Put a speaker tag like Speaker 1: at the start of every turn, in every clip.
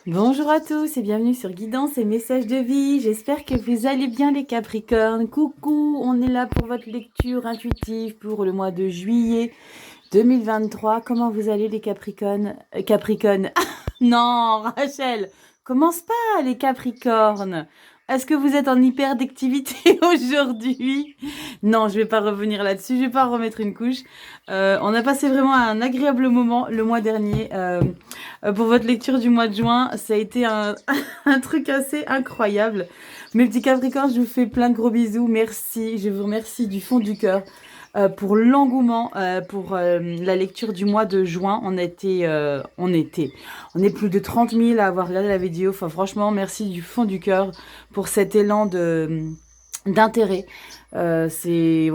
Speaker 1: Bonjour à tous et bienvenue sur Guidance et Messages de vie. J'espère que vous allez bien les Capricornes. Coucou, on est là pour votre lecture intuitive pour le mois de juillet 2023. Comment vous allez les Capricornes? Capricornes. Non, Rachel, commence pas les Capricornes. Est-ce que vous êtes en hyper d'activité aujourd'hui? Non, je vais pas revenir là-dessus, je vais pas remettre une couche. On a passé vraiment un agréable moment le mois dernier pour votre lecture du mois de juin. Ça a été un truc assez incroyable. Mes petits Capricornes, je vous fais plein de gros bisous. Merci, je vous remercie du fond du cœur pour l'engouement, pour la lecture du mois de juin. On est plus de 30 000 à avoir regardé la vidéo. Enfin, franchement, merci du fond du cœur pour cet élan d'intérêt. C'est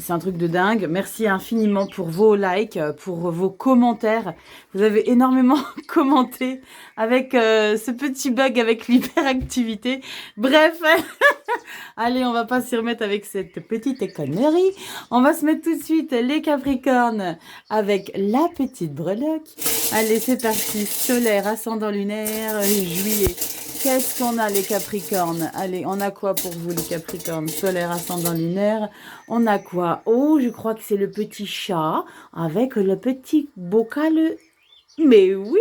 Speaker 1: un truc de dingue. Merci infiniment pour vos likes, pour vos commentaires. Vous avez énormément commenté avec ce petit bug avec l'hyperactivité. Bref, allez, on va pas s'y remettre avec cette petite connerie. On va se mettre tout de suite les Capricornes avec la petite breloque. Allez, c'est parti. Solaire, ascendant lunaire, juillet. Qu'est-ce qu'on a les Capricornes? Allez, on a quoi pour vous les Capricornes? Solaire, ascendant lunaire. On a quoi? Oh, je crois que c'est le petit chat avec le petit bocal. Mais oui,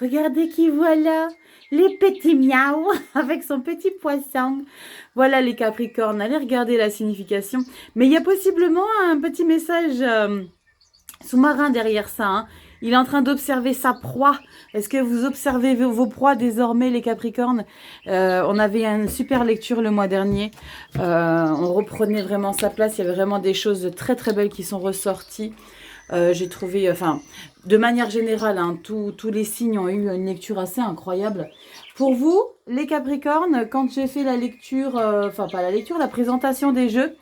Speaker 1: regardez qui voilà. Les petits miaou avec son petit poisson. Voilà les Capricornes. Allez regarder la signification. Mais il y a possiblement un petit message sous-marin derrière ça, hein. Il est en train d'observer sa proie. Est-ce que vous observez vos proies désormais, les Capricornes? On avait une super lecture le mois dernier. On reprenait vraiment sa place. Il y avait vraiment des choses très très belles qui sont ressorties. J'ai trouvé, enfin, de manière générale, hein, tous les signes ont eu une lecture assez incroyable. Pour vous, les Capricornes, quand j'ai fait la lecture, enfin pas la lecture, la présentation des jeux,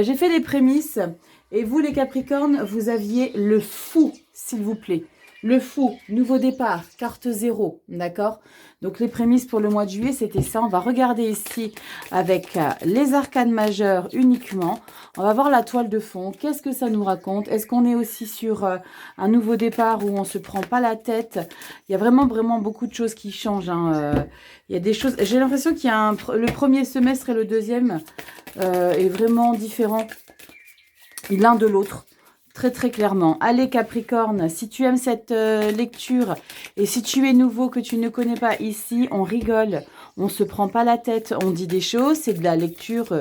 Speaker 1: j'ai fait les prémices. Et vous, les Capricornes, vous aviez le fou, s'il vous plaît. Le fou, nouveau départ, carte 0, d'accord? Donc les prémices pour le mois de juillet, c'était ça. On va regarder ici avec les arcanes majeures uniquement. On va voir la toile de fond. Qu'est-ce que ça nous raconte? Est-ce qu'on est aussi sur un nouveau départ où on se prend pas la tête? Il y a vraiment, vraiment beaucoup de choses qui changent, hein. Il y a des choses... J'ai l'impression qu'il y a le premier semestre et le deuxième est vraiment différent l'un de l'autre, très très clairement. Allez Capricorne, si tu aimes cette lecture et si tu es nouveau, que tu ne connais pas ici, on rigole, on se prend pas la tête, on dit des choses, c'est de la lecture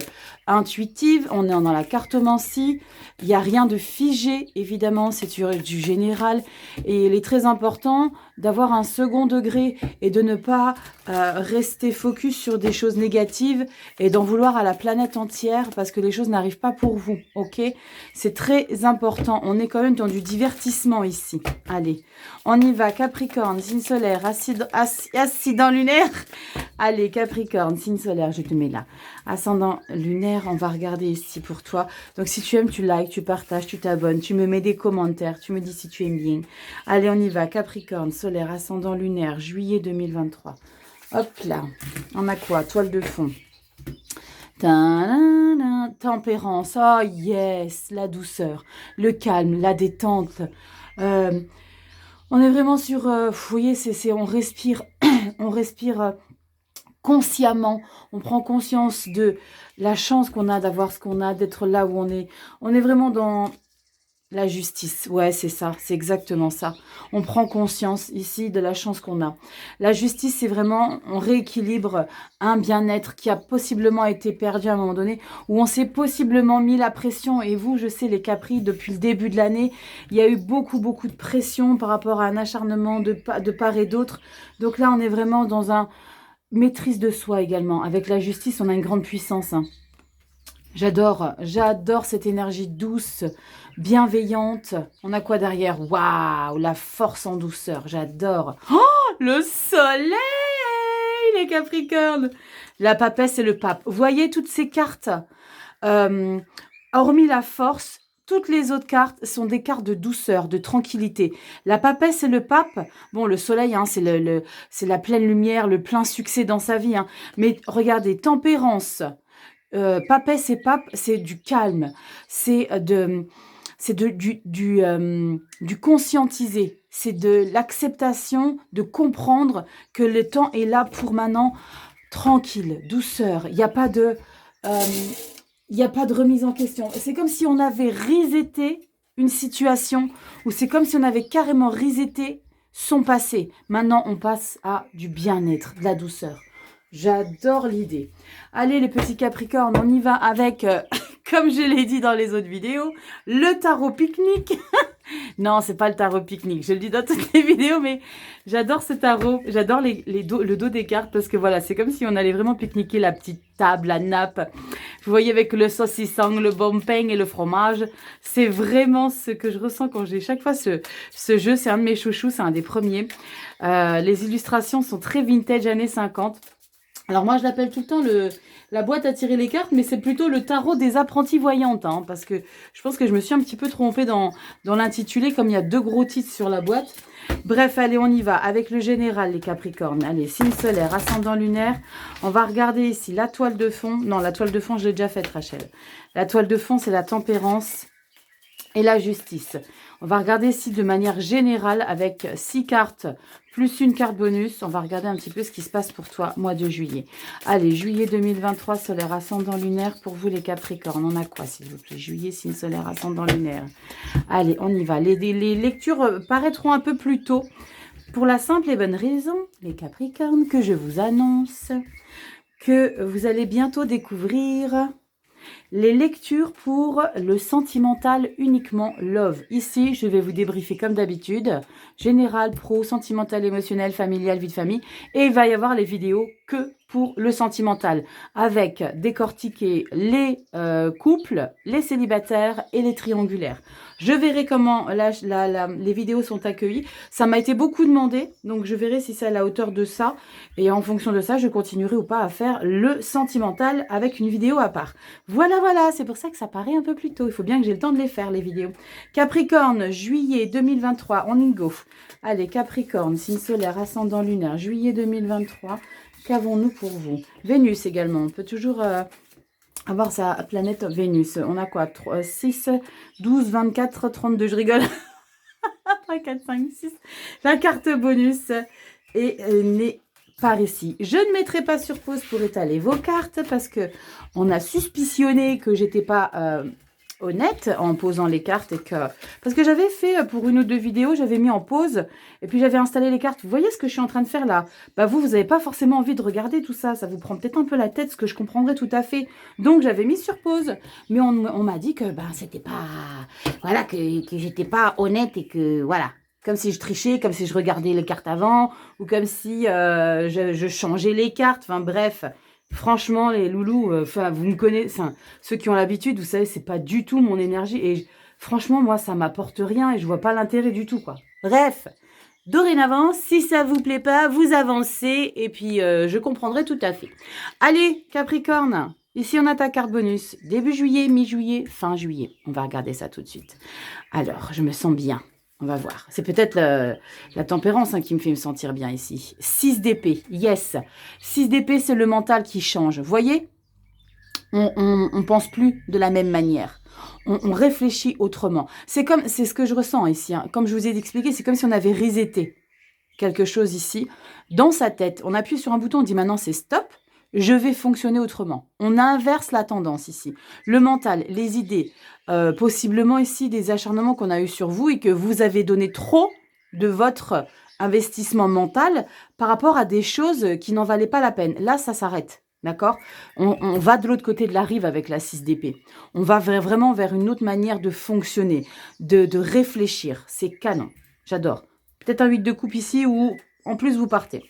Speaker 1: intuitive, on est dans la cartomancie, il n'y a rien de figé, évidemment, c'est du général et il est très important d'avoir un second degré et de ne pas rester focus sur des choses négatives et d'en vouloir à la planète entière parce que les choses n'arrivent pas pour vous, ok? C'est très important. On est quand même dans du divertissement ici. Allez, on y va. Capricorne, signe solaire, ascendant lunaire. Allez, Capricorne, signe solaire, je te mets là. Ascendant lunaire, on va regarder ici pour toi. Donc, si tu aimes, tu likes, tu partages, tu t'abonnes, tu me mets des commentaires, tu me dis si tu aimes bien. Allez, on y va. Capricorne, solaire, ascendant lunaire, juillet 2023. Hop là. On a quoi? Toile de fond. Tempérance, oh yes, la douceur, le calme, la détente. Euh, on est vraiment sur, vous voyez, on respire, on respire consciemment. On prend conscience de la chance qu'on a d'avoir ce qu'on a, d'être là où on est. On est vraiment dans la justice, ouais, c'est ça, c'est exactement ça. On prend conscience ici de la chance qu'on a. La justice, c'est vraiment, on rééquilibre un bien-être qui a possiblement été perdu à un moment donné, où on s'est possiblement mis la pression. Et vous, je sais, les Capris, depuis le début de l'année, il y a eu beaucoup, beaucoup de pression par rapport à un acharnement de part et d'autre. Donc là, on est vraiment dans un maîtrise de soi également. Avec la justice, on a une grande puissance, hein. J'adore cette énergie douce, bienveillante. On a quoi derrière? Waouh, la force en douceur, j'adore. Oh, le soleil, les Capricornes. La papesse et le pape. Vous voyez toutes ces cartes, euh, hormis la force, toutes les autres cartes sont des cartes de douceur, de tranquillité. La papesse et le pape, bon, le soleil, hein, c'est la pleine lumière, le plein succès dans sa vie, hein. Mais regardez, tempérance. Papesse et pape, c'est du calme, c'est du conscientisé. c'est de l'acceptation, de comprendre que le temps est là pour maintenant, tranquille, douceur. Il n'y a pas de... il n'y a pas de remise en question. C'est comme si on avait reseté une situation, ou c'est comme si on avait carrément reseté son passé. Maintenant, on passe à du bien-être, de la douceur. J'adore l'idée. Allez, les petits Capricornes, on y va avec, comme je l'ai dit dans les autres vidéos, le tarot pique-nique. Non, c'est pas le tarot pique-nique. Je le dis dans toutes les vidéos, mais j'adore ce tarot. J'adore le dos des cartes parce que voilà, c'est comme si on allait vraiment pique-niquer la petite table, la nappe. Vous voyez avec le saucisson, le bompeng et le fromage. C'est vraiment ce que je ressens quand j'ai chaque fois ce jeu. C'est un de mes chouchous, c'est un des premiers. Les illustrations sont très vintage, années 50. Alors moi, je l'appelle tout le temps la boîte à tirer les cartes, mais c'est plutôt le tarot des apprentis voyantes, hein, parce que je pense que je me suis un petit peu trompée dans l'intitulé, comme il y a 2 gros titres sur la boîte. Bref, allez, on y va avec le général, les Capricornes. Allez, signe solaire, ascendant lunaire. On va regarder ici la toile de fond. Non, la toile de fond, je l'ai déjà faite, Rachel. La toile de fond, c'est la tempérance et la justice. On va regarder ici de manière générale avec 6 cartes plus une carte bonus. On va regarder un petit peu ce qui se passe pour toi, mois de juillet. Allez, juillet 2023, solaire ascendant lunaire. Pour vous, les Capricornes, on a quoi, s'il vous plaît? Juillet, signe solaire ascendant lunaire. Allez, on y va. Les lectures paraîtront un peu plus tôt. Pour la simple et bonne raison, les Capricornes, que je vous annonce que vous allez bientôt découvrir les lectures pour le sentimental uniquement love. Ici, je vais vous débriefer comme d'habitude. Général, pro, sentimental, émotionnel, familial, vie de famille. Et il va y avoir les vidéos que pour le sentimental. Avec décortiquer les couples, les célibataires et les triangulaires. Je verrai comment les vidéos sont accueillies. Ça m'a été beaucoup demandé. Donc, je verrai si c'est à la hauteur de ça. Et en fonction de ça, je continuerai ou pas à faire le sentimental avec une vidéo à part. Voilà, voilà. C'est pour ça que ça paraît un peu plus tôt. Il faut bien que j'ai le temps de les faire, les vidéos. Capricorne, juillet 2023. On y go. Allez, Capricorne, signe solaire, ascendant lunaire, juillet 2023. Qu'avons-nous pour vous? Vénus également. On peut toujours... avoir sa planète Vénus. On a quoi? 3, 6, 12, 24, 32. Je rigole. 3, 4, 5, 6. La carte bonus n'est par ici. Je ne mettrai pas sur pause pour étaler vos cartes parce que on a suspicionné que j'étais pas honnête en posant les cartes et que parce que j'avais fait pour une ou 2 vidéos, j'avais mis en pause et puis j'avais installé les cartes. Vous voyez ce que je suis en train de faire là? Bah vous n'avez pas forcément envie de regarder tout ça, ça vous prend peut-être un peu la tête, ce que je comprendrais tout à fait. Donc j'avais mis sur pause, mais on m'a dit que ben c'était pas voilà que j'étais pas honnête et que voilà. Comme si je trichais, comme si je regardais les cartes avant, ou comme si je changeais les cartes. Enfin bref, franchement les loulous, vous me connaissez, ceux qui ont l'habitude, vous savez, c'est pas du tout mon énergie. Et franchement, moi, ça m'apporte rien et je vois pas l'intérêt du tout, quoi. Bref, dorénavant, si ça vous plaît pas, vous avancez et puis je comprendrai tout à fait. Allez, Capricorne, ici on a ta carte bonus. Début juillet, mi-juillet, fin juillet. On va regarder ça tout de suite. Alors, je me sens bien. On va voir. C'est peut-être la tempérance qui me fait me sentir bien ici. 6 d'épée, yes. 6 d'épée, c'est le mental qui change. Vous voyez? On pense plus de la même manière. On réfléchit autrement. C'est ce que je ressens ici. Hein. Comme je vous ai expliqué, c'est comme si on avait reseté quelque chose ici. Dans sa tête, on appuie sur un bouton, on dit maintenant c'est stop. Je vais fonctionner autrement. On inverse la tendance ici. Le mental, les idées, possiblement ici des acharnements qu'on a eu sur vous et que vous avez donné trop de votre investissement mental par rapport à des choses qui n'en valaient pas la peine. Là, ça s'arrête. D'accord? On va de l'autre côté de la rive avec la 6 d'épée. On va vraiment vers une autre manière de fonctionner, de réfléchir. C'est canon. J'adore. Peut-être un 8 de coupe ici où... En plus, vous partez.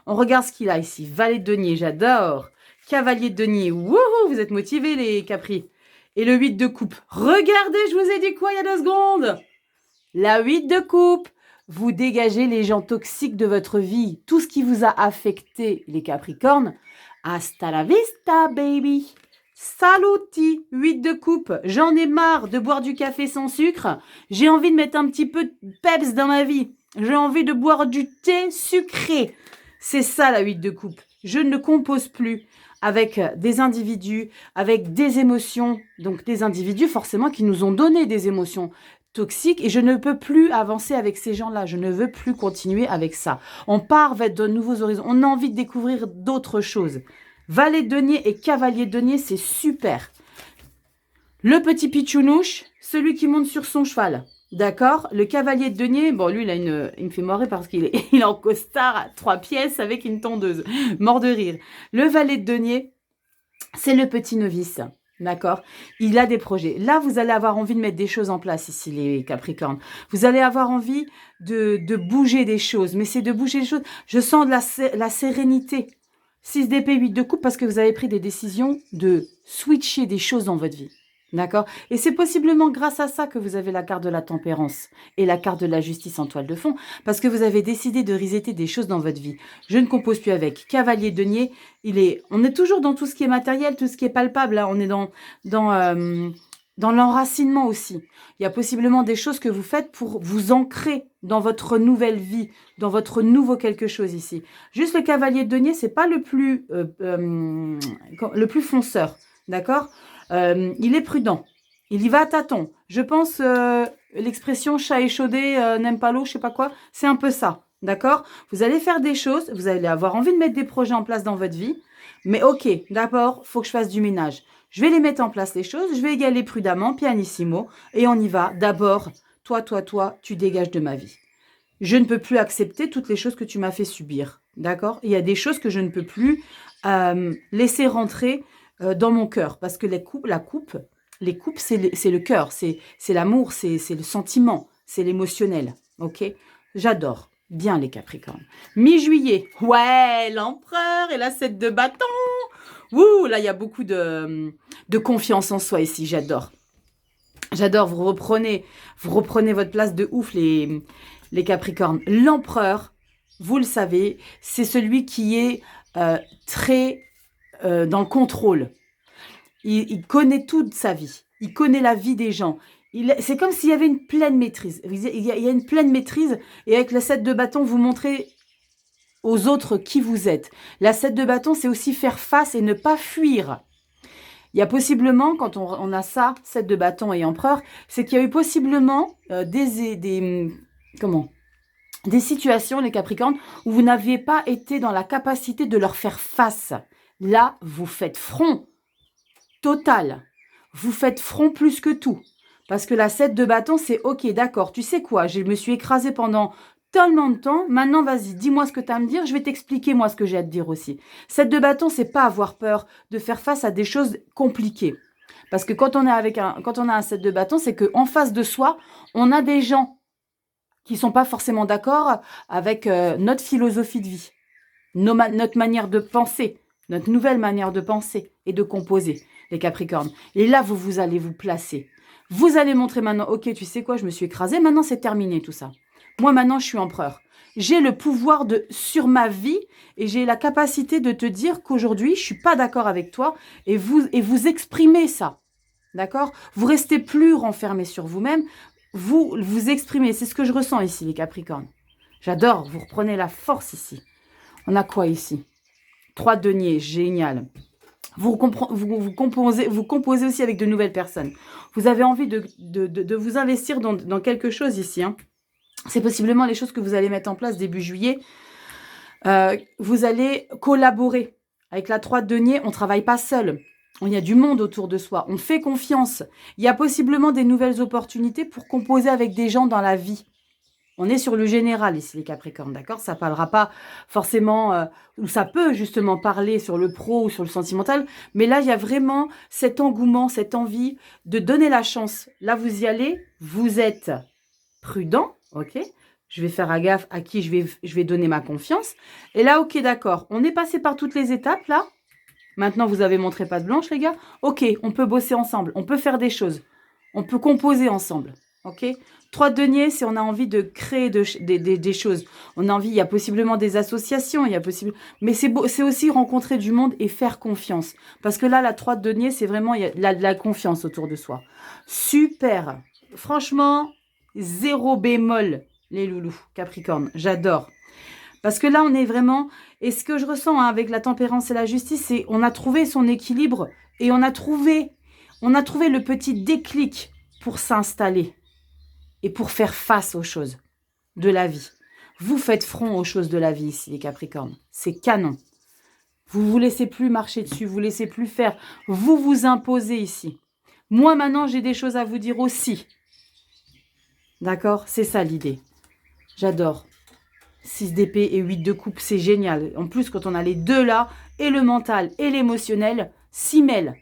Speaker 1: On regarde ce qu'il a ici. Valet de denier, j'adore. Cavalier de denier, wouhou, vous êtes motivés les Capri. Et le 8 de coupe. Regardez, je vous ai dit quoi il y a 2 secondes? La 8 de coupe. Vous dégagez les gens toxiques de votre vie. Tout ce qui vous a affecté, les Capricornes. Hasta la vista, baby. Saluti, 8 de coupe. J'en ai marre de boire du café sans sucre. J'ai envie de mettre un petit peu de peps dans ma vie. J'ai envie de boire du thé sucré. C'est ça la 8 de coupe. Je ne compose plus avec des individus, avec des émotions. Donc des individus forcément qui nous ont donné des émotions toxique et je ne peux plus avancer avec ces gens-là. Je ne veux plus continuer avec ça. On part vers de nouveaux horizons. On a envie de découvrir d'autres choses. Valet de denier et cavalier de denier, c'est super. Le petit pitchounouche, celui qui monte sur son cheval. D'accord? Le cavalier de denier, bon, lui, il me fait marrer parce qu'il est, il est en costard à 3 pièces avec une tondeuse. Mort de rire. Le valet de denier, c'est le petit novice. D'accord? Il a des projets. Là, vous allez avoir envie de mettre des choses en place ici, les Capricornes. Vous allez avoir envie de bouger des choses. Mais c'est de bouger des choses. Je sens de la sérénité. 6 d'épée, 8 de coupe, parce que vous avez pris des décisions de switcher des choses dans votre vie. D'accord? Et c'est possiblement grâce à ça que vous avez la carte de la tempérance et la carte de la justice en toile de fond, parce que vous avez décidé de resetter des choses dans votre vie. Je ne compose plus avec. Cavalier denier, on est toujours dans tout ce qui est matériel, tout ce qui est palpable. Là. On est dans l'enracinement aussi. Il y a possiblement des choses que vous faites pour vous ancrer dans votre nouvelle vie, dans votre nouveau quelque chose ici. Juste le cavalier de denier, c'est pas le plus fonceur, d'accord? Il est prudent. Il y va à tâtons. Je pense, l'expression chat échaudé n'aime pas l'eau, je sais pas quoi, c'est un peu ça, d'accord? Vous allez faire des choses, vous allez avoir envie de mettre des projets en place dans votre vie, mais ok, d'abord, faut que je fasse du ménage. Je vais les mettre en place les choses, je vais y aller prudemment, pianissimo, et on y va. D'abord, toi, tu dégages de ma vie. Je ne peux plus accepter toutes les choses que tu m'as fait subir, d'accord? Il y a des choses que je ne peux plus laisser rentrer dans mon cœur, parce que les coupes, c'est le cœur, c'est l'amour, c'est le sentiment, c'est l'émotionnel, ok? J'adore. Bien les Capricornes. Mi-juillet, ouais, l'empereur et la 7 de bâton. Ouh, là, il y a beaucoup de confiance en soi ici, j'adore. J'adore, vous reprenez votre place de ouf, les Capricornes. L'empereur, vous le savez, c'est celui qui est très dans le contrôle. Il connaît toute sa vie. Il connaît la vie des gens. C'est comme s'il y avait une pleine maîtrise. Il y a une pleine maîtrise. Et avec la 7 de bâton, vous montrez aux autres qui vous êtes. La 7 de bâton, c'est aussi faire face et ne pas fuir. Il y a possiblement, quand on a ça, 7 de bâton et empereur, c'est qu'il y a eu possiblement des situations, les Capricornes, où vous n'aviez pas été dans la capacité de leur faire face. Là, vous faites front total. Vous faites front plus que tout. Parce que la 7 de bâton, c'est ok, d'accord. Tu sais quoi, je me suis écrasée pendant tellement de temps. Maintenant, vas-y, dis-moi ce que tu as à me dire. Je vais t'expliquer, moi, ce que j'ai à te dire aussi. 7 de bâton, c'est pas avoir peur de faire face à des choses compliquées. Parce que quand on a un 7 de bâton, c'est qu'en face de soi, on a des gens qui sont pas forcément d'accord avec notre philosophie de vie, notre manière de penser, notre nouvelle manière de penser et de composer, les Capricornes. Et là, vous allez vous placer. Vous allez montrer maintenant, ok, tu sais quoi, je me suis écrasée, maintenant c'est terminé tout ça. Moi, maintenant, je suis empereur. J'ai le pouvoir sur ma vie et j'ai la capacité de te dire qu'aujourd'hui, je ne suis pas d'accord avec toi et vous exprimez ça. D'accord? Vous restez plus renfermé sur vous-même. Vous exprimez. C'est ce que je ressens ici, les Capricornes. J'adore. Vous reprenez la force ici. On a quoi ici? 3 deniers. Génial. Vous composez aussi avec de nouvelles personnes. Vous avez envie de vous investir dans quelque chose ici. Hein. C'est possiblement les choses que vous allez mettre en place début juillet. Vous allez collaborer. Avec la 3 de denier, on ne travaille pas seul. Il y a du monde autour de soi. On fait confiance. Il y a possiblement des nouvelles opportunités pour composer avec des gens dans la vie. On est sur le général ici, les Capricornes, d'accord? Ça ne parlera pas forcément, ou ça peut justement parler sur le pro ou sur le sentimental, mais là, il y a vraiment cet engouement, cette envie de donner la chance. Là, vous y allez, vous êtes prudent, ok? Je vais faire gaffe à qui je vais donner ma confiance. Et là, ok, d'accord, on est passé par toutes les étapes, là. Maintenant, vous avez montré patte blanche, les gars. Ok, on peut bosser ensemble, on peut faire des choses, on peut composer ensemble, ok? 3 deniers, c'est on a envie de créer des choses. On a envie, il y a possiblement des associations, mais c'est aussi rencontrer du monde et faire confiance. Parce que là, la 3 deniers, c'est vraiment, il y a de la confiance autour de soi. Super. Franchement, 0 bémol, les loulous, Capricorne. J'adore. Parce que là, on est vraiment... Et ce que je ressens avec la tempérance et la justice, c'est on a trouvé son équilibre et on a trouvé le petit déclic pour s'installer. et pour faire face aux choses de la vie. Vous faites front aux choses de la vie ici, les Capricornes. C'est canon. Vous ne vous laissez plus marcher dessus, vous ne laissez plus faire. Vous vous imposez ici. Moi, maintenant, j'ai des choses à vous dire aussi. D'accord? C'est ça l'idée. J'adore. 6 d'épée et 8 de coupe, c'est génial. En plus, quand on a les deux là, et le mental et l'émotionnel, s'y mêlent.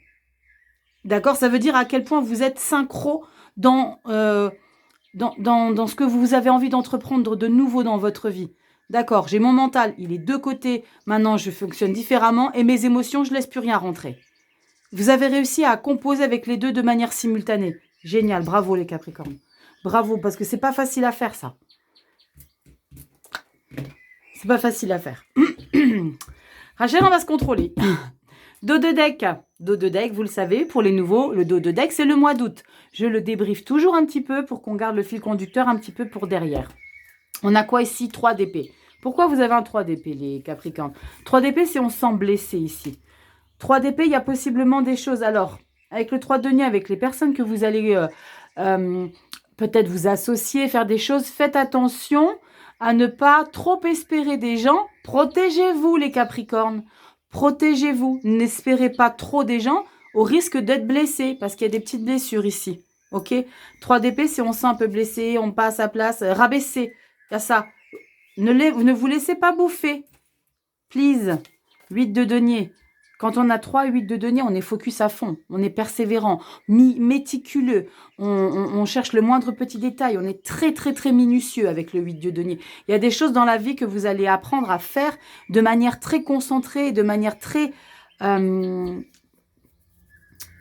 Speaker 1: D'accord? Ça veut dire à quel point vous êtes synchro dans ce que vous avez envie d'entreprendre de nouveau dans votre vie. D'accord, j'ai mon mental, il est de côté. Maintenant, je fonctionne différemment et mes émotions, je ne laisse plus rien rentrer. Vous avez réussi à composer avec les deux de manière simultanée. Génial, bravo les Capricornes. Bravo, parce que c'est pas facile à faire ça. C'est pas facile à faire. Rachel, on va se contrôler. Dos de deck. Dos de deck, vous le savez, pour les nouveaux, le dos de deck, c'est le mois d'août. Je le débriefe toujours un petit peu pour qu'on garde le fil conducteur un petit peu pour derrière. On a quoi ici? 3 d'épée. Pourquoi vous avez un 3 d'épée, les Capricornes? 3 d'épée, c'est on se sent blessé ici. 3 d'épée, il y a possiblement des choses. Alors, avec le 3 de denier, avec les personnes que vous allez peut-être vous associer, faire des choses, faites attention à ne pas trop espérer des gens. Protégez-vous, les Capricornes. Protégez-vous. N'espérez pas trop des gens au risque d'être blessé, parce qu'il y a des petites blessures ici. Ok? 3 d'épée, si on se sent un peu blessé, on passe à place, rabaisser. Il y a ça. Ne vous laissez pas bouffer. Please. 8 de denier. Quand on a 3 et 8 de denier, on est focus à fond. On est persévérant, méticuleux. On cherche le moindre petit détail. On est très, très, très minutieux avec le 8 de denier. Il y a des choses dans la vie que vous allez apprendre à faire de manière très concentrée, de manière très... comment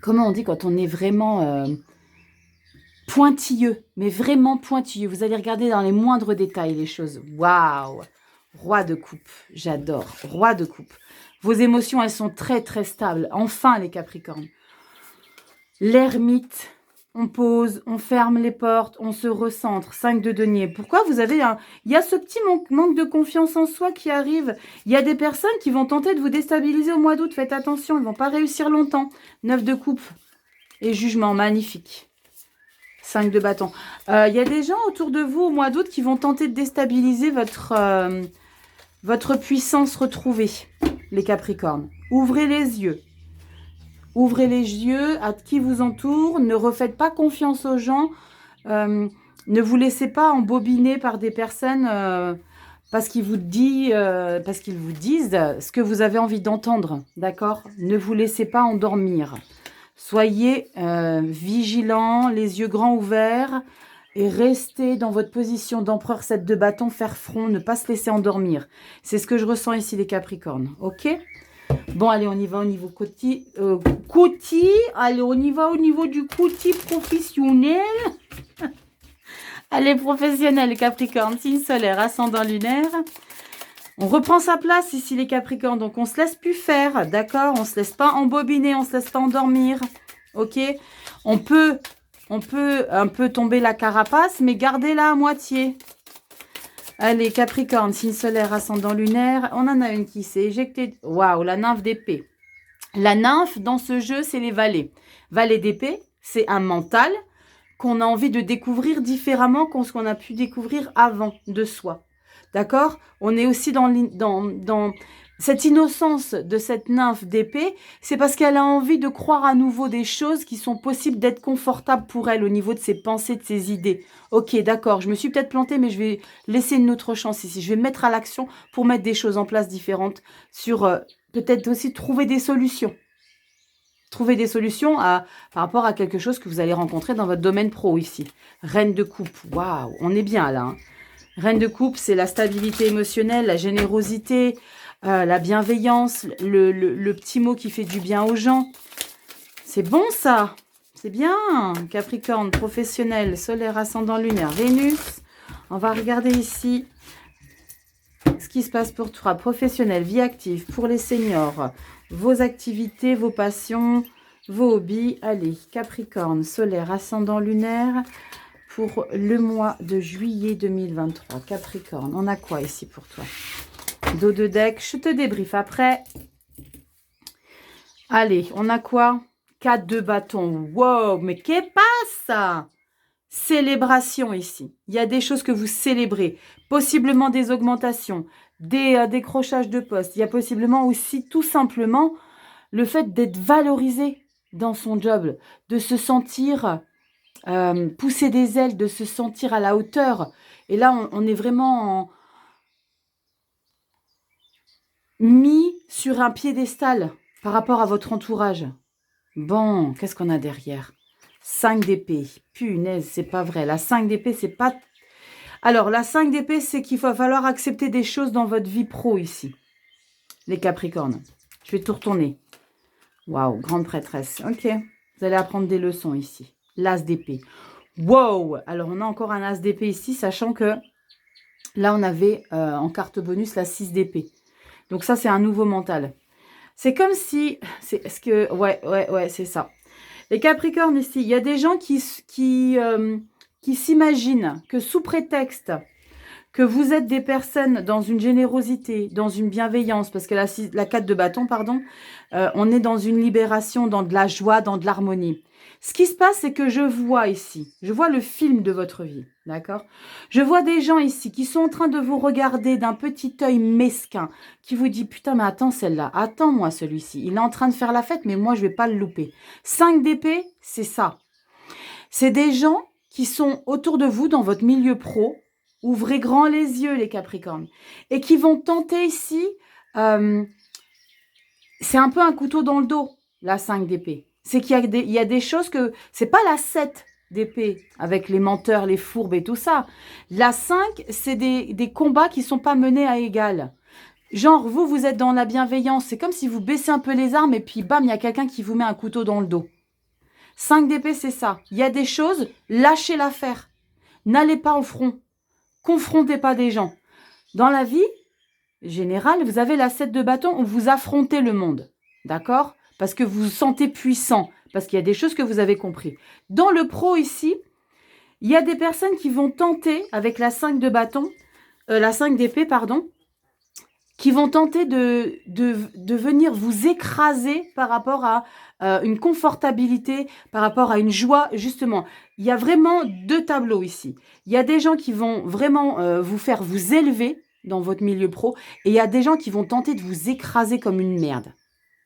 Speaker 1: on dit quand on est vraiment... pointilleux, mais vraiment pointilleux. Vous allez regarder dans les moindres détails les choses. Waouh! Roi de coupe, j'adore. Roi de coupe. Vos émotions, elles sont très, très stables. Enfin, les Capricornes. L'ermite, on pose, on ferme les portes, on se recentre. 5 de denier. Pourquoi vous avez un... Il y a ce petit manque de confiance en soi qui arrive. Il y a des personnes qui vont tenter de vous déstabiliser au mois d'août. Faites attention, ils ne vont pas réussir longtemps. 9 de coupe et jugement, magnifique. 5 de bâton. Il y a des gens autour de vous au mois d'août qui vont tenter de déstabiliser votre puissance retrouvée, les Capricornes. Ouvrez les yeux. Ouvrez les yeux à qui vous entoure. Ne refaites pas confiance aux gens. Ne vous laissez pas embobiner par des personnes parce qu'ils vous disent ce que vous avez envie d'entendre. D'accord? Ne vous laissez pas endormir. Soyez vigilants, les yeux grands ouverts et restez dans votre position d'empereur 7 de bâton, faire front, ne pas se laisser endormir. C'est ce que je ressens ici, les Capricornes. Ok? Bon, allez, on y va au niveau côté. Allez, on y va au niveau du côté professionnel. Allez, professionnel, les Capricornes. Signe solaire, ascendant lunaire. On reprend sa place ici, les Capricornes. Donc, on ne se laisse plus faire, d'accord? On ne se laisse pas embobiner, on ne se laisse pas endormir. Ok? On peut un peu tomber la carapace, mais gardez-la à moitié. Allez, Capricorne, signe solaire, ascendant lunaire. On en a une qui s'est éjectée. Waouh, la nymphe d'épée. La nymphe, dans ce jeu, c'est les valets. Valet d'épée, c'est un mental qu'on a envie de découvrir différemment que ce qu'on a pu découvrir avant de soi. D'accord? On est aussi dans cette innocence de cette nymphe d'épée. C'est parce qu'elle a envie de croire à nouveau des choses qui sont possibles d'être confortables pour elle au niveau de ses pensées, de ses idées. Ok, d'accord, je me suis peut-être plantée, mais je vais laisser une autre chance ici. Je vais me mettre à l'action pour mettre des choses en place différentes sur peut-être aussi trouver des solutions. Trouver des solutions par rapport à quelque chose que vous allez rencontrer dans votre domaine pro ici. Reine de coupe, waouh, on est bien là. Hein. Reine de coupe, c'est la stabilité émotionnelle, la générosité, la bienveillance, le petit mot qui fait du bien aux gens. C'est bon ça, c'est bien. Capricorne, professionnel, solaire, ascendant lunaire, Vénus. On va regarder ici ce qui se passe pour toi. Professionnel, vie active, pour les seniors, vos activités, vos passions, vos hobbies. Allez, Capricorne, solaire, ascendant lunaire... pour le mois de juillet 2023. Capricorne, on a quoi ici pour toi? Dos de deck, je te débriefe après. Allez, on a quoi? 4 de bâton. Wow, mais qu'est-ce ça? célébration ici. Il y a des choses que vous célébrez, possiblement des augmentations, des décrochages de poste. Il y a possiblement aussi tout simplement le fait d'être valorisé dans son job, de se sentir pousser des ailes, de se sentir à la hauteur. Et là, on est vraiment mis sur un piédestal par rapport à votre entourage. Bon, qu'est-ce qu'on a derrière? 5 d'épée. Punaise, c'est pas vrai. La 5 d'épée, c'est pas... Alors, la 5 d'épée, c'est qu'il va falloir accepter des choses dans votre vie pro ici. Les Capricornes. Je vais tout retourner. Waouh, grande prêtresse. Ok, vous allez apprendre des leçons ici. L'as d'épée. Wow. Alors, on a encore un as d'épée ici, sachant que là, on avait en carte bonus la 6 d'épée. Donc ça, c'est un nouveau mental. C'est comme si... Est-ce que... Ouais, c'est ça. Les Capricornes ici, il y a des gens qui s'imaginent que sous prétexte que vous êtes des personnes dans une générosité, dans une bienveillance, parce que la 4 de bâton, pardon, on est dans une libération, dans de la joie, dans de l'harmonie. Ce qui se passe, c'est que je vois ici, je vois le film de votre vie, d'accord? Je vois des gens ici qui sont en train de vous regarder d'un petit œil mesquin, qui vous dit, putain, mais attends celle-là, attends-moi celui-ci, il est en train de faire la fête, mais moi, je vais pas le louper. 5 d'épée, c'est ça. C'est des gens qui sont autour de vous dans votre milieu pro. Ouvrez grand les yeux, les Capricornes. Et qui vont tenter ici... c'est un peu un couteau dans le dos, la 5 d'épée. C'est qu'il y a des choses que... C'est pas la 7 d'épée, avec les menteurs, les fourbes et tout ça. La 5, c'est des combats qui sont pas menés à égal. Genre, vous êtes dans la bienveillance. C'est comme si vous baissez un peu les armes et puis bam, il y a quelqu'un qui vous met un couteau dans le dos. 5 d'épée, c'est ça. Il y a des choses, lâchez l'affaire. N'allez pas au front. Confrontez pas des gens. Dans la vie générale, vous avez la 7 de bâton où vous affrontez le monde. D'accord? Parce que vous vous sentez puissant. Parce qu'il y a des choses que vous avez compris. Dans le pro ici, il y a des personnes qui vont tenter, avec la 5 de bâton, la 5 d'épée, pardon, qui vont tenter de venir vous écraser par rapport à une confortabilité, par rapport à une joie. Justement, il y a vraiment deux tableaux ici. Il y a des gens qui vont vraiment vous faire vous élever dans votre milieu pro, et il y a des gens qui vont tenter de vous écraser comme une merde.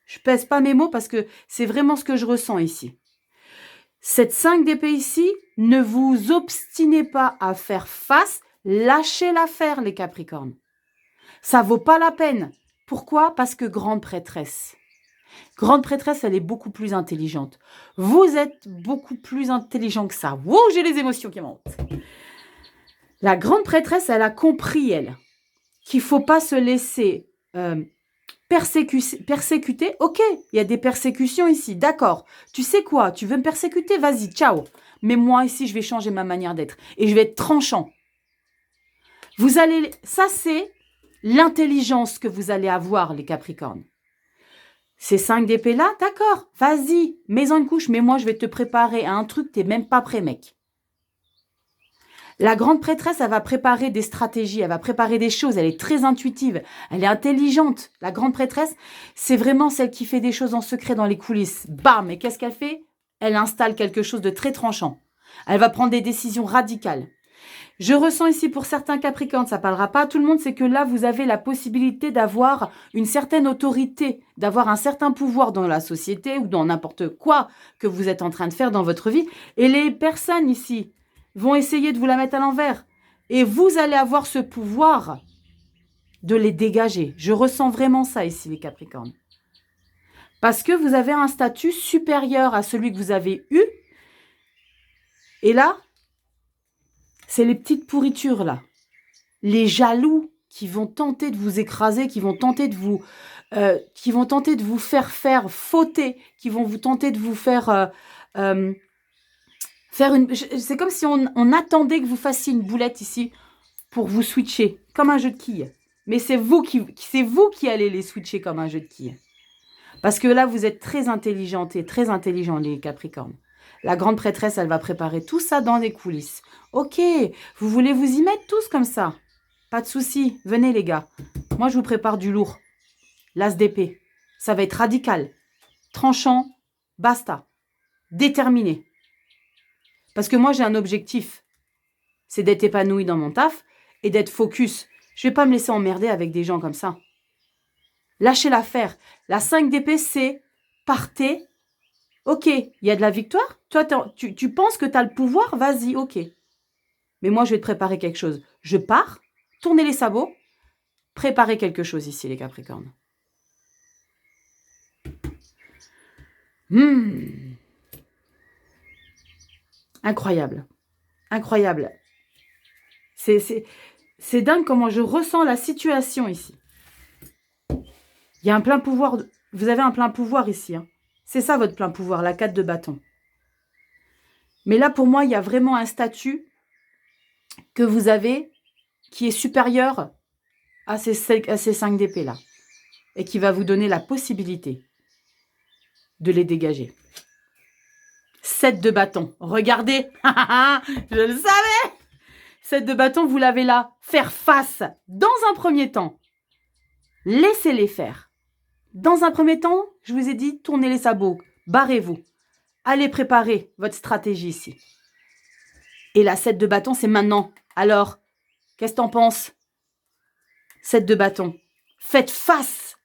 Speaker 1: Je pèse pas mes mots parce que c'est vraiment ce que je ressens ici. Cette 5 d'épée ici, ne vous obstinez pas à faire face, lâchez l'affaire les Capricornes. Ça vaut pas la peine. Pourquoi? Parce que grande prêtresse. Grande prêtresse, elle est beaucoup plus intelligente. Vous êtes beaucoup plus intelligent que ça. Wow, j'ai les émotions qui montent. La grande prêtresse, elle a compris, elle, qu'il ne faut pas se laisser persécuter. Ok, il y a des persécutions ici, d'accord. Tu sais quoi? Tu veux me persécuter? Vas-y, ciao. Mais moi, ici, je vais changer ma manière d'être. Et je vais être tranchant. Vous allez... Ça, c'est... l'intelligence que vous allez avoir, les Capricornes. Ces 5 d'épée là, d'accord, vas-y, mets-en une couche, mais moi je vais te préparer à un truc, t'es même pas prêt, mec. La grande prêtresse, elle va préparer des stratégies, elle va préparer des choses, elle est très intuitive, elle est intelligente. La grande prêtresse, c'est vraiment celle qui fait des choses en secret dans les coulisses. Bam, et qu'est-ce qu'elle fait? Elle installe quelque chose de très tranchant. Elle va prendre des décisions radicales. Je ressens ici pour certains Capricornes, ça ne parlera pas à tout le monde, c'est que là, vous avez la possibilité d'avoir une certaine autorité, d'avoir un certain pouvoir dans la société ou dans n'importe quoi que vous êtes en train de faire dans votre vie. Et les personnes ici vont essayer de vous la mettre à l'envers. Et vous allez avoir ce pouvoir de les dégager. Je ressens vraiment ça ici, les Capricornes. Parce que vous avez un statut supérieur à celui que vous avez eu. Et là... c'est les petites pourritures, là. Les jaloux qui vont tenter de vous écraser, qui vont tenter de vous faire fauter, qui vont vous tenter de vous faire une... C'est comme si on attendait que vous fassiez une boulette ici pour vous switcher, comme un jeu de quilles. Mais c'est vous qui allez les switcher comme un jeu de quilles. Parce que là, vous êtes très intelligente et très intelligents, les Capricornes. La grande prêtresse, elle va préparer tout ça dans les coulisses. Ok, vous voulez vous y mettre tous comme ça? Pas de souci, venez les gars. Moi, je vous prépare du lourd. L'as d'épée. Ça va être radical. Tranchant, basta. Déterminé. Parce que moi, j'ai un objectif. C'est d'être épanouie dans mon taf et d'être focus. Je ne vais pas me laisser emmerder avec des gens comme ça. Lâchez l'affaire. La 5 d'épée, c'est partez. Ok, il y a de la victoire. Toi, tu penses que tu as le pouvoir. Vas-y, ok. Mais moi, je vais te préparer quelque chose. Je pars, tournez les sabots, préparez quelque chose ici, les Capricornes. Incroyable. Incroyable. C'est dingue comment je ressens la situation ici. Il y a un plein pouvoir. Vous avez un plein pouvoir ici. Hein. C'est ça votre plein pouvoir, la 4 de bâton. Mais là, pour moi, il y a vraiment un statut que vous avez qui est supérieur à ces 5 d'épée là. Et qui va vous donner la possibilité de les dégager. 7 de bâton. Regardez. Je le savais. 7 de bâton, vous l'avez là. Faire face dans un premier temps. Laissez-les faire. Dans un premier temps, je vous ai dit, tournez les sabots. Barrez-vous. Allez préparer votre stratégie ici. Et la 7 de bâton, c'est maintenant. Alors, qu'est-ce que t'en penses? 7 de bâton. Faites face.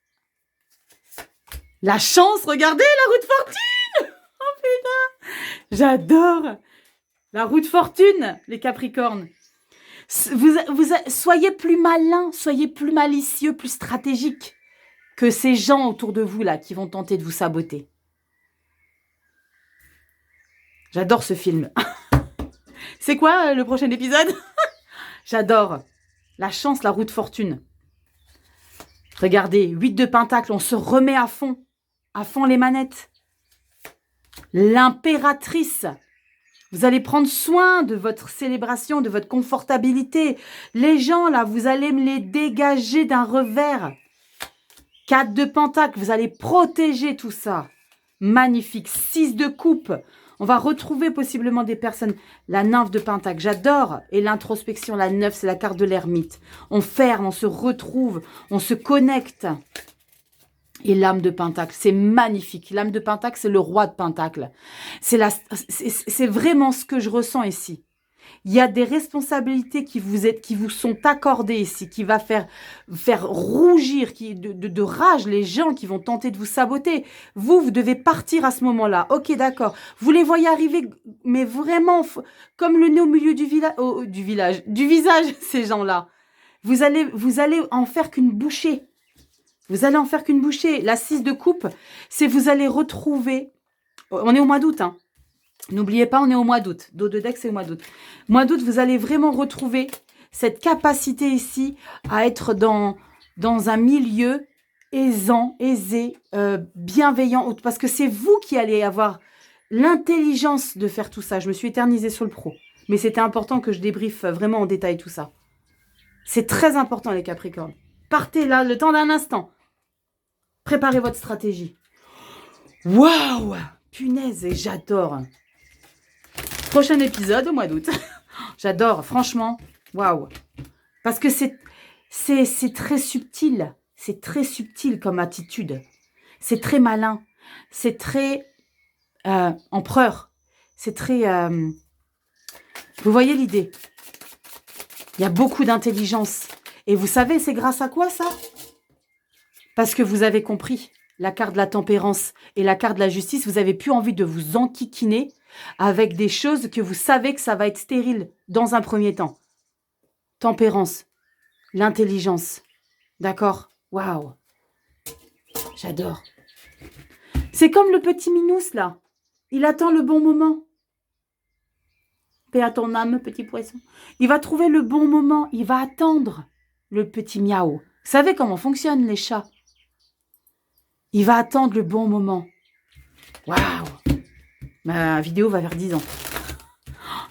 Speaker 1: La chance, regardez la roue de fortune. Oh putain. J'adore. La roue de fortune, les Capricornes. Soyez plus malins, soyez plus malicieux, plus stratégiques que ces gens autour de vous là qui vont tenter de vous saboter. J'adore ce film. C'est quoi le prochain épisode? J'adore. La chance, la roue de fortune. Regardez, 8 de pentacle, on se remet à fond les manettes. L'impératrice. Vous allez prendre soin de votre célébration, de votre confortabilité. Les gens, là, vous allez me les dégager d'un revers. 4 de pentacle, vous allez protéger tout ça. Magnifique. 6 de coupe. On va retrouver possiblement des personnes. La nymphe de pentacle, j'adore. Et l'introspection, la 9, c'est la carte de l'ermite. On ferme, on se retrouve, on se connecte. Et l'âme de pentacle, c'est magnifique. L'âme de pentacle, c'est le roi de pentacle. C'est vraiment ce que je ressens ici. Il y a des responsabilités qui vous sont accordées ici, qui va faire rougir de rage les gens qui vont tenter de vous saboter. Vous devez partir à ce moment-là. Ok, d'accord. Vous les voyez arriver, mais vraiment comme le nez au milieu du visage, ces gens-là. Vous allez en faire qu'une bouchée. Vous allez en faire qu'une bouchée. La 6 de coupe, c'est vous allez retrouver... On est au mois d'août, hein. N'oubliez pas, on est au mois d'août. Dos de deck, c'est au mois d'août. Mois d'août, vous allez vraiment retrouver cette capacité ici à être dans un milieu aisé, bienveillant. Parce que c'est vous qui allez avoir l'intelligence de faire tout ça. Je me suis éternisée sur le pro. Mais c'était important que je débriefe vraiment en détail tout ça. C'est très important, les Capricornes. Partez là, le temps d'un instant. Préparez votre stratégie. Waouh! Punaise, et j'adore. Prochain épisode au mois d'août. J'adore, franchement. Waouh! Parce que c'est très subtil. C'est très subtil comme attitude. C'est très malin. C'est très empereur. C'est très... Vous voyez l'idée? Il y a beaucoup d'intelligence. Et vous savez, c'est grâce à quoi ça? Parce que vous avez compris la carte de la tempérance et la carte de la justice. Vous n'avez plus envie de vous enquiquiner avec des choses que vous savez que ça va être stérile dans un premier temps. Tempérance, l'intelligence. D'accord? Waouh! J'adore. C'est comme le petit Minous, là. Il attend le bon moment. Paix à ton âme, petit poisson. Il va trouver le bon moment. Il va attendre le petit miaou. Vous savez comment fonctionnent les chats? Il va attendre le bon moment. Waouh! Ma vidéo va vers 10 ans.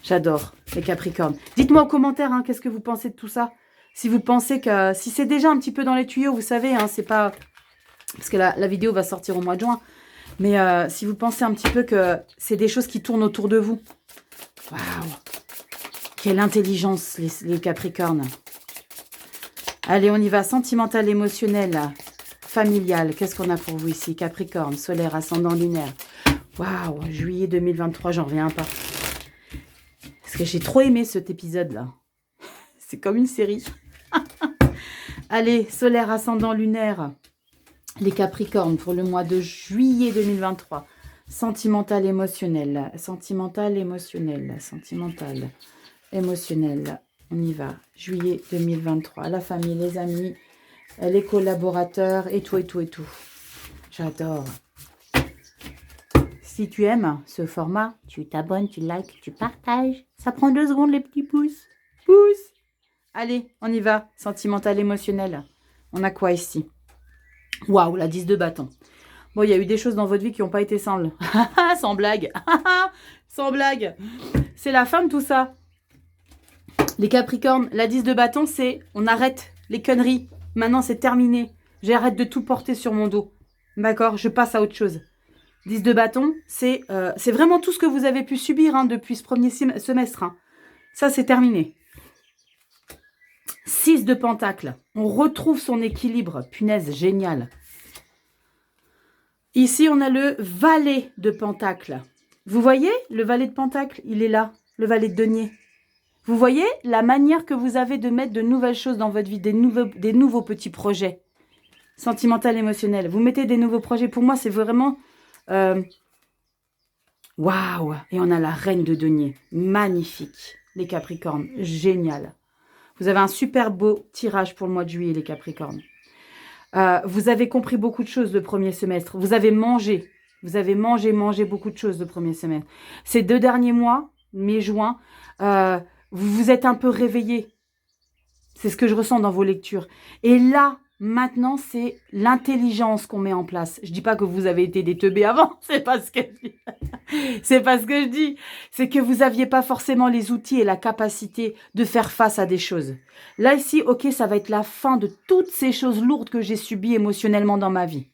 Speaker 1: J'adore les Capricornes. Dites-moi en commentaire, hein, qu'est-ce que vous pensez de tout ça? Si vous pensez que... Si c'est déjà un petit peu dans les tuyaux, vous savez, hein, c'est pas... Parce que la vidéo va sortir au mois de juin. Mais si vous pensez un petit peu que c'est des choses qui tournent autour de vous. Waouh! Quelle intelligence, les Capricornes. Allez, on y va. Sentimental, émotionnel, familial. Qu'est-ce qu'on a pour vous ici? Capricorne, solaire, ascendant lunaire. Waouh, juillet 2023, j'en reviens pas. Parce que j'ai trop aimé cet épisode-là. C'est comme une série. Allez, solaire, ascendant, lunaire. Les Capricornes pour le mois de juillet 2023. Sentimental, émotionnel. Sentimental, émotionnel. Sentimental, émotionnel. On y va. Juillet 2023. La famille, les amis, les collaborateurs et tout, et tout, et tout. J'adore. Si tu aimes ce format, tu t'abonnes, tu likes, tu partages. Ça prend 2 secondes, les petits pouces. Pouces. Allez, on y va. Sentimental, émotionnel. On a quoi ici? Waouh, la 10 de bâton. Bon, il y a eu des choses dans votre vie qui n'ont pas été simples. Sans blague. Sans blague. C'est la fin de tout ça. Les Capricornes, la 10 de bâton, c'est on arrête les conneries. Maintenant, c'est terminé. J'arrête de tout porter sur mon dos. D'accord? Je passe à autre chose. 10 de bâton, c'est vraiment tout ce que vous avez pu subir depuis ce premier semestre. Ça, c'est terminé. 6 de pentacle. On retrouve son équilibre. Punaise, génial. Ici, on a le valet de pentacle. Vous voyez, le valet de pentacle, il est là. Le valet de denier. Vous voyez la manière que vous avez de mettre de nouvelles choses dans votre vie, des nouveaux petits projets. Sentimental, émotionnel. Vous mettez des nouveaux projets. Pour moi, c'est vraiment... Waouh! Et on a la reine de denier. Magnifique. Les Capricornes. Génial. Vous avez un super beau tirage pour le mois de juillet, les Capricornes. Vous avez compris beaucoup de choses le premier semestre. Vous avez mangé. Vous avez mangé beaucoup de choses le premier semestre. Ces 2 derniers mois, mai, juin, vous vous êtes un peu réveillés. C'est ce que je ressens dans vos lectures. Et là, maintenant, c'est l'intelligence qu'on met en place. Je ne dis pas que vous avez été des teubés avant. C'est pas ce que je dis. C'est pas ce que je dis. C'est que vous n'aviez pas forcément les outils et la capacité de faire face à des choses. Là, ici, ok, ça va être la fin de toutes ces choses lourdes que j'ai subies émotionnellement dans ma vie.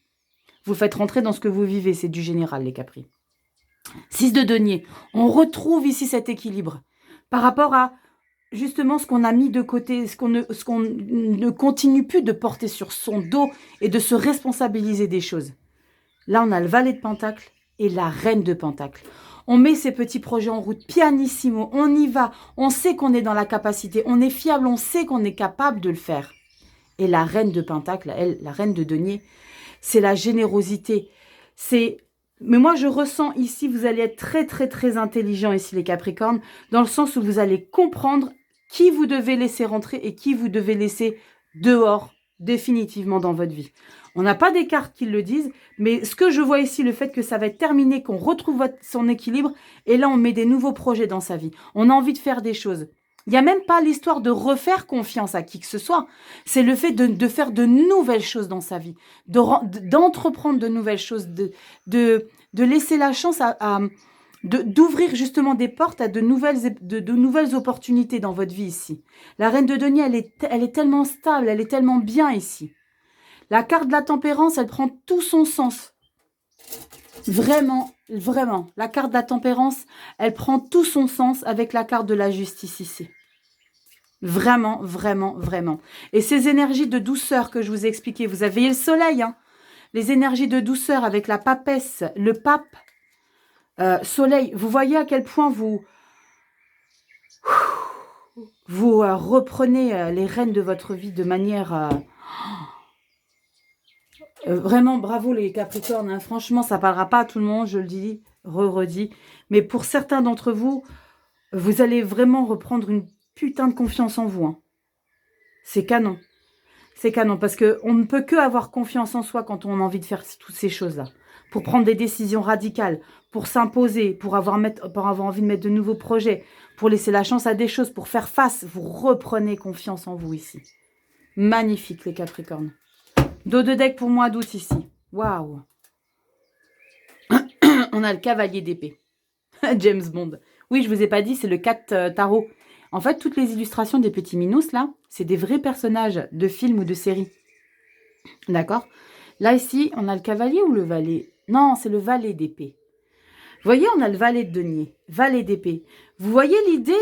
Speaker 1: Vous faites rentrer dans ce que vous vivez. C'est du général, les Capris. 6 de denier. On retrouve ici cet équilibre. Par rapport à justement ce qu'on a mis de côté, ce qu'on ne continue plus de porter sur son dos et de se responsabiliser des choses. Là, on a le valet de pentacle et la reine de pentacle. On met ces petits projets en route, pianissimo, on y va, on sait qu'on est dans la capacité, on est fiable, on sait qu'on est capable de le faire. Et la reine de pentacle, elle, la reine de denier, c'est la générosité. Mais moi, je ressens ici, vous allez être très, très, très intelligent ici, les Capricornes, dans le sens où vous allez comprendre qui vous devez laisser rentrer et qui vous devez laisser dehors définitivement dans votre vie. On n'a pas des cartes qui le disent, mais ce que je vois ici, le fait que ça va être terminé, qu'on retrouve son équilibre, et là, on met des nouveaux projets dans sa vie. On a envie de faire des choses. Il n'y a même pas l'histoire de refaire confiance à qui que ce soit. C'est le fait de faire de nouvelles choses dans sa vie, d'entreprendre de nouvelles choses, de laisser la chance d'ouvrir justement des portes à de nouvelles opportunités dans votre vie ici. La reine de denier, elle est tellement stable, elle est tellement bien ici. La carte de la tempérance, elle prend tout son sens. Vraiment, vraiment. La carte de la tempérance, elle prend tout son sens avec la carte de la justice ici. Vraiment, vraiment, vraiment. Et ces énergies de douceur que je vous ai expliquées, vous avez le soleil, hein. Les énergies de douceur avec la papesse, le pape, soleil. Vous voyez à quel point vous reprenez les rênes de votre vie de manière... vraiment, bravo les Capricornes. Hein. Franchement, ça ne parlera pas à tout le monde, je le dis, redis. Mais pour certains d'entre vous, vous allez vraiment reprendre une putain de confiance en vous. Hein. C'est canon. C'est canon, parce qu'on ne peut que avoir confiance en soi quand on a envie de faire toutes ces choses-là. Pour prendre des décisions radicales, pour s'imposer, pour avoir envie de mettre de nouveaux projets, pour laisser la chance à des choses, pour faire face. Vous reprenez confiance en vous ici. Magnifique les Capricornes. Dos de deck pour mois d'août ici. Waouh. On a le cavalier d'épée. James Bond. Oui, je vous ai pas dit, c'est le 4 tarot. En fait, toutes les illustrations des petits minous, là, c'est des vrais personnages de films ou de séries. D'accord? Là, ici, on a le cavalier ou le valet? Non, c'est le valet d'épée. Vous voyez, on a le valet de denier, valet d'épée. Vous voyez l'idée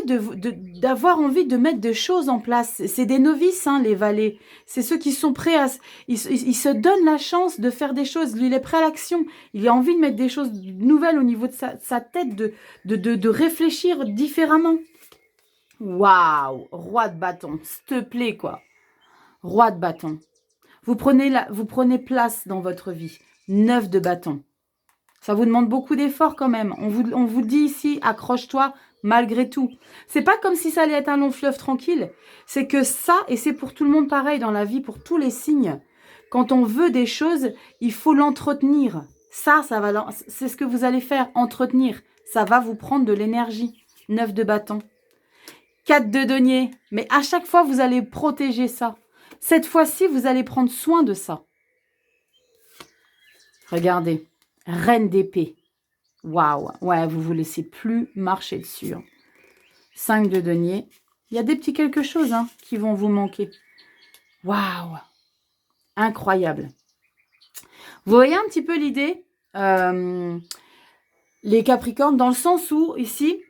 Speaker 1: d'avoir envie de mettre des choses en place. C'est des novices, hein, les valets. C'est ceux qui sont prêts à... Ils se donnent la chance de faire des choses. Lui, il est prêt à l'action. Il a envie de mettre des choses nouvelles au niveau de sa tête, de réfléchir différemment. Waouh, roi de bâton, s'il te plaît, quoi. Roi de bâton. Vous prenez place dans votre vie. 9 de bâton. Ça vous demande beaucoup d'efforts quand même. On vous dit ici, accroche-toi malgré tout. C'est pas comme si ça allait être un long fleuve tranquille. C'est que ça, et c'est pour tout le monde pareil dans la vie, pour tous les signes. Quand on veut des choses, il faut l'entretenir. C'est ce que vous allez faire, entretenir. Ça va vous prendre de l'énergie. 9 de bâton. 4 de denier. Mais à chaque fois, vous allez protéger ça. Cette fois-ci, vous allez prendre soin de ça. Regardez. Reine d'épée. Waouh. Ouais, vous vous laissez plus marcher dessus. 5 de denier. Il y a des petits quelque chose qui vont vous manquer. Waouh. Incroyable. Vous voyez un petit peu l'idée, les Capricornes, dans le sens où, ici,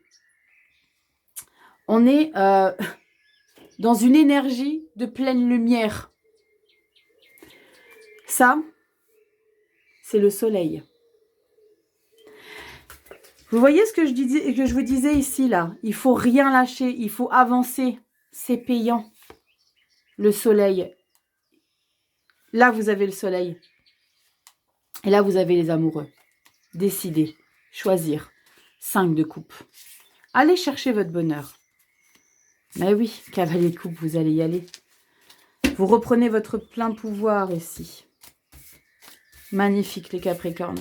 Speaker 1: on est dans une énergie de pleine lumière. Ça, c'est le soleil. Vous voyez ce que je vous disais ici, là? Il faut rien lâcher, il faut avancer. C'est payant. Le soleil. Là, vous avez le soleil. Et là, vous avez les amoureux. Décider, choisir. 5 de coupe. Allez chercher votre bonheur. Mais oui, cavalier de coupe, vous allez y aller. Vous reprenez votre plein pouvoir ici. Magnifique, les Capricornes.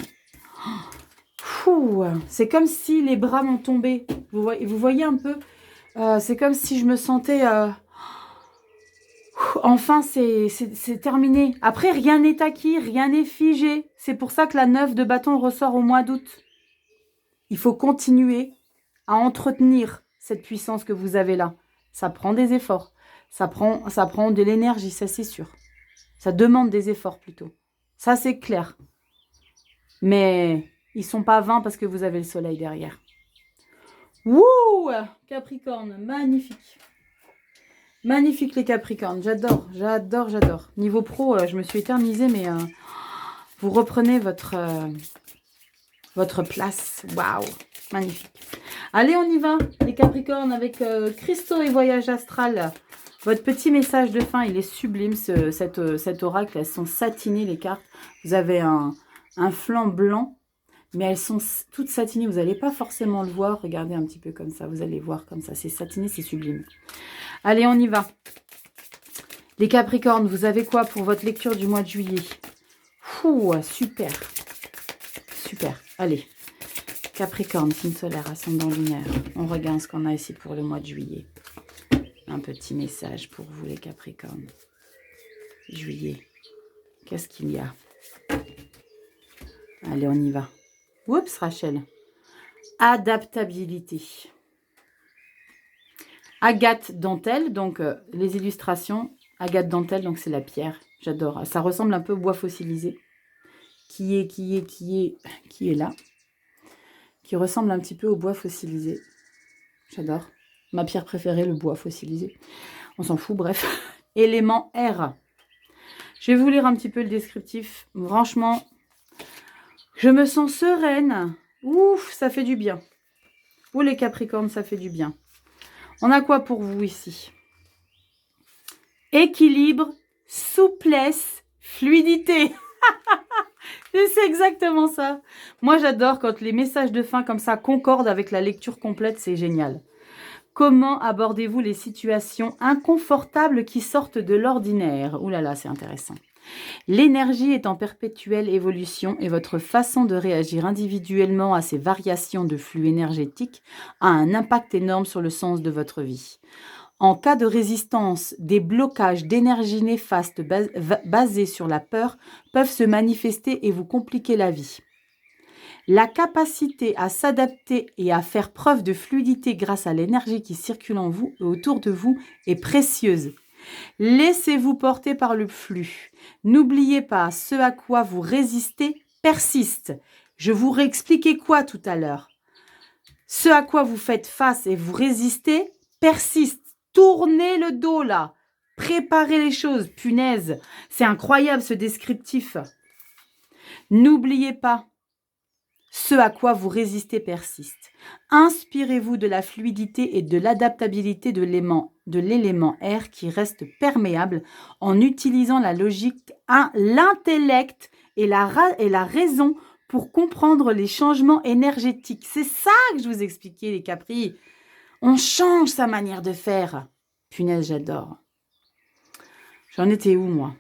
Speaker 1: C'est comme si les bras m'ont tombé. Vous voyez un peu, c'est comme si je me sentais... enfin, c'est terminé. Après, rien n'est acquis, rien n'est figé. C'est pour ça que la 9 de bâton ressort au mois d'août. Il faut continuer à entretenir cette puissance que vous avez là. Ça prend des efforts. Ça prend de l'énergie, ça c'est sûr. Ça demande des efforts plutôt. Ça c'est clair. Mais... ils sont pas vains parce que vous avez le soleil derrière. Wouh! Capricorne, magnifique. Magnifique les Capricornes, j'adore, j'adore, j'adore. Niveau pro, je me suis éternisée, mais vous reprenez votre place. Waouh, magnifique. Allez, on y va, les Capricornes, avec Christo et Voyage Astral. Votre petit message de fin, il est sublime, cet oracle. Elles sont satinées, les cartes. Vous avez un flanc blanc. Mais elles sont toutes satinées, vous n'allez pas forcément le voir. Regardez un petit peu comme ça, vous allez voir comme ça. C'est satiné, c'est sublime. Allez, on y va. Les Capricornes, vous avez quoi pour votre lecture du mois de juillet? Fou, super. Super. Allez. Capricorne, signe solaire, ascendant lunaire. On regarde ce qu'on a ici pour le mois de juillet. Un petit message pour vous, les Capricornes. Juillet. Qu'est-ce qu'il y a? Allez, on y va. Oups, Rachel. Adaptabilité. Agate dentelle, donc les illustrations. Agate dentelle, donc c'est la pierre. J'adore. Ça ressemble un peu au bois fossilisé. Qui est là. Qui ressemble un petit peu au bois fossilisé. J'adore. Ma pierre préférée, le bois fossilisé. On s'en fout, bref. Élément R. Je vais vous lire un petit peu le descriptif. Franchement... je me sens sereine. Ouf, ça fait du bien. Ouh, les Capricornes, ça fait du bien. On a quoi pour vous ici? Équilibre, souplesse, fluidité. C'est exactement ça. Moi, j'adore quand les messages de fin comme ça concordent avec la lecture complète. C'est génial. Comment abordez-vous les situations inconfortables qui sortent de l'ordinaire? Ouh là là, c'est intéressant. L'énergie est en perpétuelle évolution et votre façon de réagir individuellement à ces variations de flux énergétiques a un impact énorme sur le sens de votre vie. En cas de résistance, des blocages d'énergie néfastes basés sur la peur peuvent se manifester et vous compliquer la vie. La capacité à s'adapter et à faire preuve de fluidité grâce à l'énergie qui circule en vous et autour de vous est précieuse. Laissez-vous porter par le flux. N'oubliez pas, ce à quoi vous résistez persiste. Je vous réexpliquais quoi tout à l'heure? Ce à quoi vous faites face et vous résistez persiste. Tournez le dos là. Préparez les choses. Punaise, c'est incroyable ce descriptif. N'oubliez pas, Ce à quoi vous résistez persiste. Inspirez-vous de la fluidité et de l'adaptabilité de l'élément air qui reste perméable en utilisant la logique, l'intellect et la raison pour comprendre les changements énergétiques. C'est ça que je vous expliquais, les Capri. On change sa manière de faire. Punaise, j'adore. J'en étais où, moi ?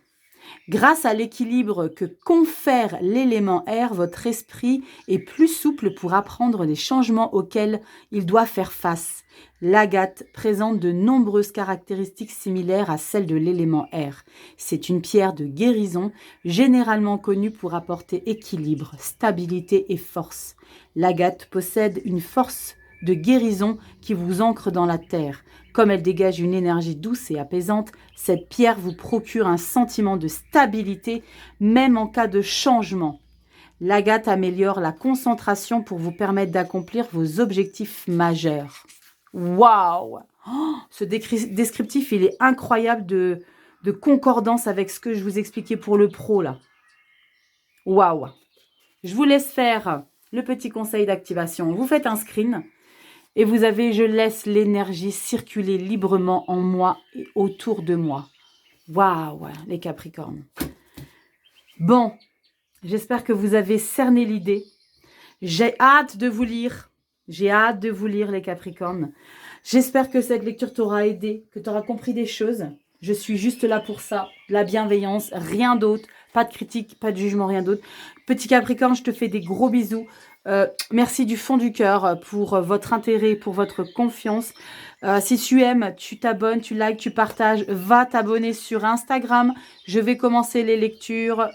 Speaker 1: Grâce à l'équilibre que confère l'élément air, votre esprit est plus souple pour apprendre les changements auxquels il doit faire face. L'agate présente de nombreuses caractéristiques similaires à celles de l'élément air. C'est une pierre de guérison, généralement connue pour apporter équilibre, stabilité et force. L'agate possède une force de guérison qui vous ancre dans la terre. Comme elle dégage une énergie douce et apaisante, cette pierre vous procure un sentiment de stabilité, même en cas de changement. L'agate améliore la concentration pour vous permettre d'accomplir vos objectifs majeurs. Waouh! Ce descriptif, il est incroyable de concordance avec ce que je vous expliquais pour le pro, là. Waouh! Je vous laisse faire le petit conseil d'activation. Vous faites un screen. Et vous avez « Je laisse l'énergie circuler librement en moi et autour de moi ». Waouh, les Capricornes. Bon, j'espère que vous avez cerné l'idée. J'ai hâte de vous lire. J'ai hâte de vous lire, les Capricornes. J'espère que cette lecture t'aura aidé, que tu auras compris des choses. Je suis juste là pour ça. La bienveillance, rien d'autre. Pas de critique, pas de jugement, rien d'autre. Petit Capricorne, je te fais des gros bisous. Merci du fond du cœur pour votre intérêt, pour votre confiance. Si tu aimes, tu t'abonnes, tu likes, tu partages. Va t'abonner sur Instagram. Je vais commencer les lectures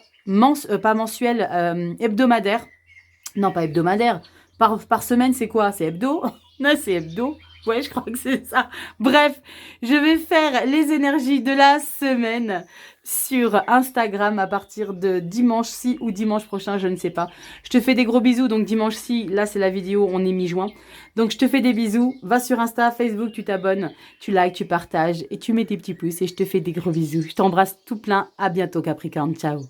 Speaker 1: pas mensuelles, hebdomadaires. Non, pas hebdomadaires. Par semaine, c'est quoi? C'est hebdo? Non, c'est hebdo. Ouais, je crois que c'est ça. Bref, je vais faire les énergies de la semaine sur Instagram à partir de dimanche-ci ou dimanche prochain, je ne sais pas. Je te fais des gros bisous. Donc dimanche-ci, là c'est la vidéo, on est mi-juin. Donc je te fais des bisous. Va sur Insta, Facebook, tu t'abonnes, tu likes, tu partages et tu mets tes petits pouces et je te fais des gros bisous. Je t'embrasse tout plein. À bientôt Capricorne. Ciao.